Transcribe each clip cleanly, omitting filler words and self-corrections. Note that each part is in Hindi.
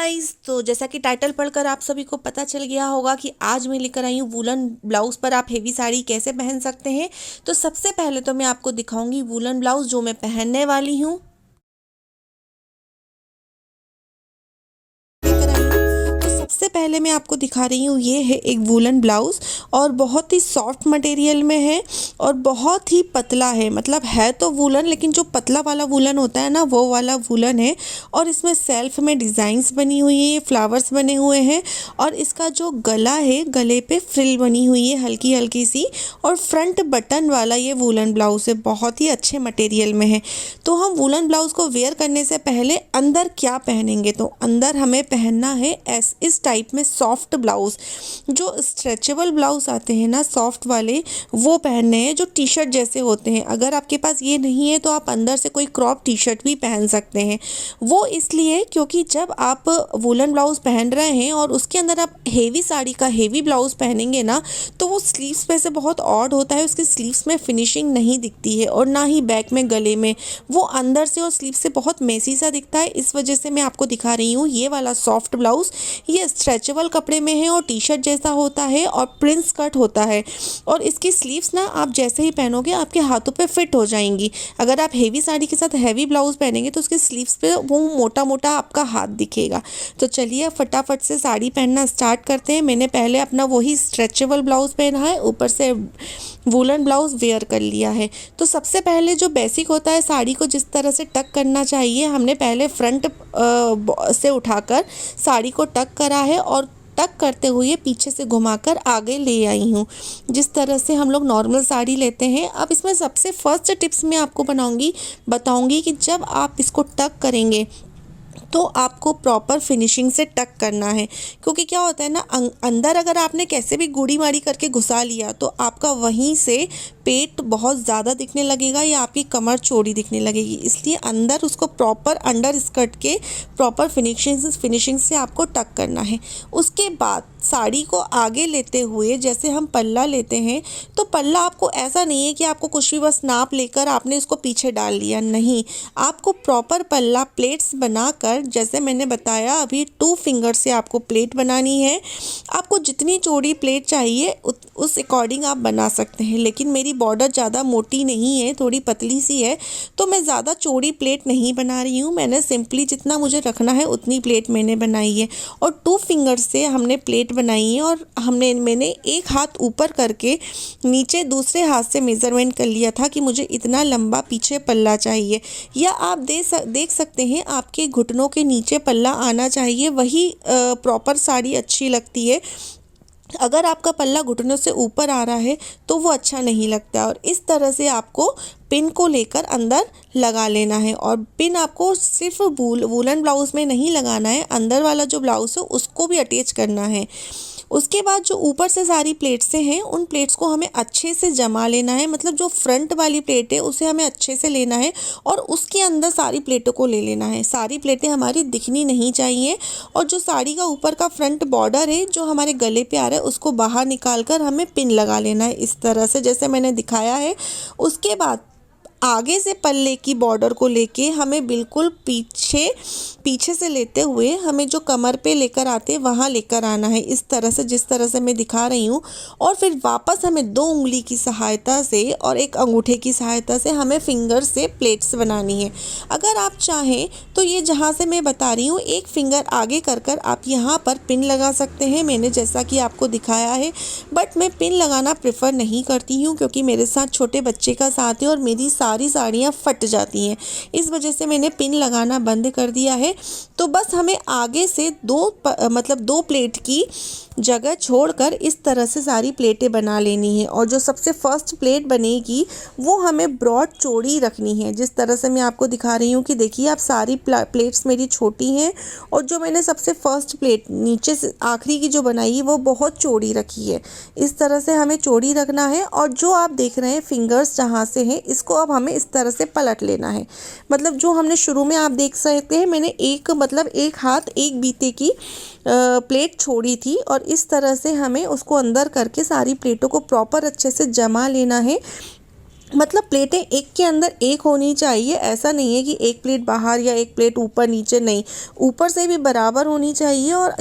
गाइस, तो जैसा कि टाइटल पढ़कर आप सभी को पता चल गया होगा कि आज मैं लेकर आई हूँ वूलन ब्लाउज पर आप हेवी साड़ी कैसे पहन सकते हैं। तो सबसे पहले तो मैं आपको दिखाऊंगी वूलन ब्लाउज जो मैं पहनने वाली हूँ। लेकर आई हूँ तो सबसे पहले मैं आपको दिखा रही हूँ, ये है एक वूलन ब्लाउज और बहुत ही सॉफ्ट मटेरियल में है और बहुत ही पतला है। मतलब है तो वूलन, लेकिन जो पतला वाला वूलन होता है ना, वो वाला वूलन है। और इसमें सेल्फ में डिज़ाइंस बनी हुई है, फ्लावर्स बने हुए हैं और इसका जो गला है, गले पे फ्रिल बनी हुई है हल्की हल्की सी। और फ्रंट बटन वाला ये वूलन ब्लाउज है, बहुत ही अच्छे मटेरियल में है। तो हम वूलन ब्लाउज को वेयर करने से पहले अंदर क्या पहनेंगे, तो अंदर हमें पहनना है इस टाइप में सॉफ्ट ब्लाउज। जो स्ट्रेचेबल ब्लाउज आते हैं ना सॉफ्ट वाले, वो पहनने हैं जो टी शर्ट जैसे होते हैं। अगर आपके पास ये नहीं है तो आप अंदर से कोई क्रॉप टी शर्ट भी पहन सकते हैं। वो इसलिए क्योंकि जब आप वूलन ब्लाउज पहन रहे हैं और उसके अंदर आप हेवी साड़ी का हेवी ब्लाउज पहनेंगे ना, तो वो स्लीव्स पे से बहुत ऑड होता है, उसकी स्लीव्स में फिनिशिंग नहीं दिखती है और ना ही बैक में गले में, वो अंदर से और स्लीव से बहुत मेसी सा दिखता है। इस वजह से मैं आपको दिखा रही हूँ ये वाला सॉफ्ट ब्लाउज। ये स्ट्रेचेबल कपड़े में है और टी शर्ट जैसा होता है और प्रिंस कट होता है। और इसकी स्लीव्स ना आप जैसे ही पहनोगे आपके हाथों पे फिट हो जाएंगी। अगर आप हेवी साड़ी के साथ हेवी ब्लाउज पहनेंगे तो उसके स्लीव्स पे वो मोटा मोटा आपका हाथ दिखेगा। तो चलिए फटाफट से साड़ी पहनना स्टार्ट करते हैं। मैंने पहले अपना वही स्ट्रेचेबल ब्लाउज पहना है, ऊपर से वूलन ब्लाउज वेयर कर लिया है। तो सबसे पहले जो बेसिक होता है, साड़ी को जिस तरह से टक करना चाहिए, हमने पहले फ्रंट से उठाकर साड़ी को टक करा है और टक करते हुए पीछे से घुमाकर आगे ले आई हूँ, जिस तरह से हम लोग नॉर्मल साड़ी लेते हैं। अब इसमें सबसे फर्स्ट टिप्स मैं आपको बताऊंगी कि जब आप इसको टक करेंगे तो आपको प्रॉपर फिनिशिंग से टक करना है। क्योंकि क्या होता है ना, अंदर अगर आपने कैसे भी गुड़ी मारी करके घुसा लिया तो आपका वहीं से पेट बहुत ज़्यादा दिखने लगेगा या आपकी कमर चौड़ी दिखने लगेगी। इसलिए अंदर उसको प्रॉपर अंडर स्कर्ट के प्रॉपर फिनिशिंग से आपको टक करना है। उसके बाद साड़ी को आगे लेते हुए जैसे हम पल्ला लेते हैं, तो पल्ला आपको ऐसा नहीं है कि आपको कुछ भी बस नाप लेकर आपने इसको पीछे डाल लिया, नहीं। आपको प्रॉपर पल्ला प्लेट्स बनाकर, जैसे मैंने बताया अभी, 2 फिंगर से आपको प्लेट बनानी है। आपको जितनी चौड़ी प्लेट चाहिए उस अकॉर्डिंग आप बना सकते हैं। लेकिन मेरी बॉर्डर ज़्यादा मोटी नहीं है, थोड़ी पतली सी है, तो मैं ज़्यादा चौड़ी प्लेट नहीं बना रही हूँ। मैंने सिंपली जितना मुझे रखना है उतनी प्लेट मैंने बनाई है और 2 फिंगर से हमने प्लेट बनाई है। और मैंने एक हाथ ऊपर करके नीचे दूसरे हाथ से मेज़रमेंट कर लिया था कि मुझे इतना लंबा पीछे पल्ला चाहिए। या आप देख सकते हैं आपके घुटनों के नीचे पल्ला आना चाहिए, वही प्रॉपर साड़ी अच्छी लगती है। अगर आपका पल्ला घुटनों से ऊपर आ रहा है तो वो अच्छा नहीं लगता। और इस तरह से आपको पिन को लेकर अंदर लगा लेना है। और पिन आपको सिर्फ वूलन ब्लाउज में नहीं लगाना है, अंदर वाला जो ब्लाउज है उसको भी अटैच करना है। उसके बाद जो ऊपर से सारी प्लेट्स हैं, उन प्लेट्स को हमें अच्छे से जमा लेना है। मतलब जो फ्रंट वाली प्लेट है उसे हमें अच्छे से लेना है और उसके अंदर सारी प्लेटों को ले लेना है। सारी प्लेटें हमारी दिखनी नहीं चाहिए। और जो साड़ी का ऊपर का फ्रंट बॉर्डर है जो हमारे गले पे आ रहा है, उसको बाहर निकाल कर हमें पिन लगा लेना है, इस तरह से जैसे मैंने दिखाया है। उसके बाद आगे से पल्ले की बॉर्डर को लेके हमें बिल्कुल पीछे से लेते हुए हमें जो कमर पे लेकर आते वहाँ लेकर आना है, इस तरह से जिस तरह से मैं दिखा रही हूँ। और फिर वापस हमें 2 उंगली की सहायता से और एक अंगूठे की सहायता से हमें फिंगर से प्लेट्स बनानी है। अगर आप चाहें तो ये जहाँ से मैं बता रही हूँ, एक फिंगर आगे कर आप यहाँ पर पिन लगा सकते हैं, मैंने जैसा कि आपको दिखाया है। बट मैं पिन लगाना प्रेफर नहीं करती हूँ क्योंकि मेरे साथ छोटे बच्चे का साथ है और मेरी सारी साड़ियाँ फट जाती हैं। इस वजह से मैंने पिन लगाना बंद कर दिया है। तो बस हमें आगे से 2 प्लेट की जगह छोड़कर इस तरह से सारी प्लेटें बना लेनी है। और जो सबसे फर्स्ट प्लेट बनेगी वो हमें ब्रॉड चौड़ी रखनी है, जिस तरह से मैं आपको दिखा रही हूँ कि देखिए आप सारी प्लेट्स मेरी छोटी हैं और जो मैंने सबसे फर्स्ट प्लेट नीचे से आखिरी की जो बनाई वो बहुत चौड़ी रखी है। इस तरह से हमें चौड़ी रखना है। और जो आप देख रहे हैं फिंगर्स जहाँ से हैं, इसको अब हमें इस तरह से पलट लेना है। मतलब जो हमने शुरू में आप देख सकते हैं, मैंने एक हाथ एक बीते की प्लेट छोड़ी थी और इस तरह से हमें उसको अंदर करके सारी प्लेटों को प्रॉपर अच्छे से जमा लेना है। मतलब प्लेटें एक के अंदर एक होनी चाहिए, ऐसा नहीं है कि एक प्लेट बाहर या एक प्लेट ऊपर नीचे, नहीं, ऊपर से भी बराबर होनी चाहिए और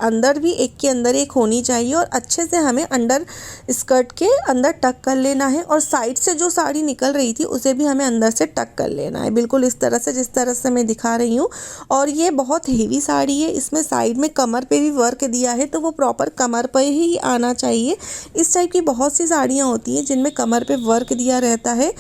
अंदर भी एक के अंदर एक होनी चाहिए। और अच्छे से हमें अंडर स्कर्ट के अंदर टक कर लेना है और साइड से जो साड़ी निकल रही थी उसे भी हमें अंदर से टक कर लेना है, बिल्कुल इस तरह से जिस तरह से मैं दिखा रही हूँ। और ये बहुत हेवी साड़ी है, इसमें साइड में कमर पे भी वर्क दिया है तो वो प्रॉपर कमर पर ही आना चाहिए। इस टाइप की बहुत सी साड़ियाँ होती हैं जिनमें कमर पे वर्क दिया रहता है।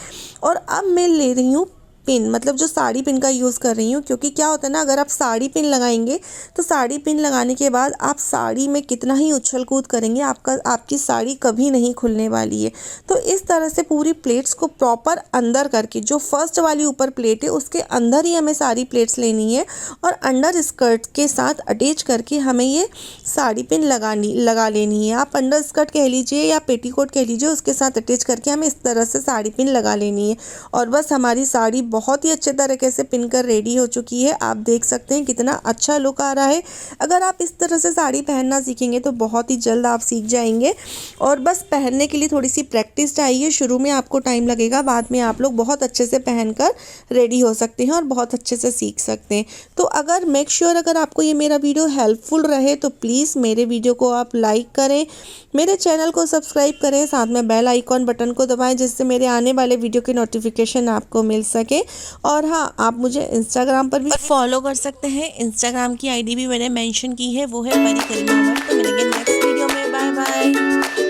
और अब मैं ले रही हूँ पिन, मतलब जो साड़ी पिन का यूज़ कर रही हूँ, क्योंकि क्या होता है ना, अगर आप साड़ी पिन लगाएंगे तो साड़ी पिन लगाने के बाद आप साड़ी में कितना ही उछल कूद करेंगे, आपकी साड़ी कभी नहीं खुलने वाली है। तो इस तरह से पूरी प्लेट्स को प्रॉपर अंदर करके, जो फर्स्ट वाली ऊपर प्लेट है उसके अंदर ही हमें सारी प्लेट्स लेनी है और अंडर स्कर्ट के साथ अटैच करके हमें ये साड़ी पिन लगा लेनी है। आप अंडर स्कर्ट कह लीजिए या पेटीकोट कह लीजिए, उसके साथ अटैच करके हमें इस तरह से साड़ी पिन लगा लेनी है। और बस हमारी साड़ी बहुत ही अच्छे तरीके से पिन कर रेडी हो चुकी है। आप देख सकते हैं कितना अच्छा लुक आ रहा है। अगर आप इस तरह से साड़ी पहनना सीखेंगे तो बहुत ही जल्द आप सीख जाएंगे। और बस पहनने के लिए थोड़ी सी प्रैक्टिस चाहिए, शुरू में आपको टाइम लगेगा, बाद में आप लोग बहुत अच्छे से पहनकर रेडी हो सकते हैं और बहुत अच्छे से सीख सकते हैं। तो अगर मेक श्योर अगर आपको ये मेरा वीडियो हेल्पफुल रहे तो प्लीज़ मेरे वीडियो को आप लाइक करें, मेरे चैनल को सब्सक्राइब करें, साथ में बेल आइकॉन बटन को दबाएं जिससे मेरे आने वाले वीडियो की नोटिफिकेशन आपको मिल सके। और हाँ, आप मुझे इंस्टाग्राम पर भी फॉलो कर सकते हैं, इंस्टाग्राम की आईडी भी मैंने मेंशन की है, वो है परी करीमा भट्ट। तो मिलेंगे नेक्स्ट वीडियो में, बाय बाय।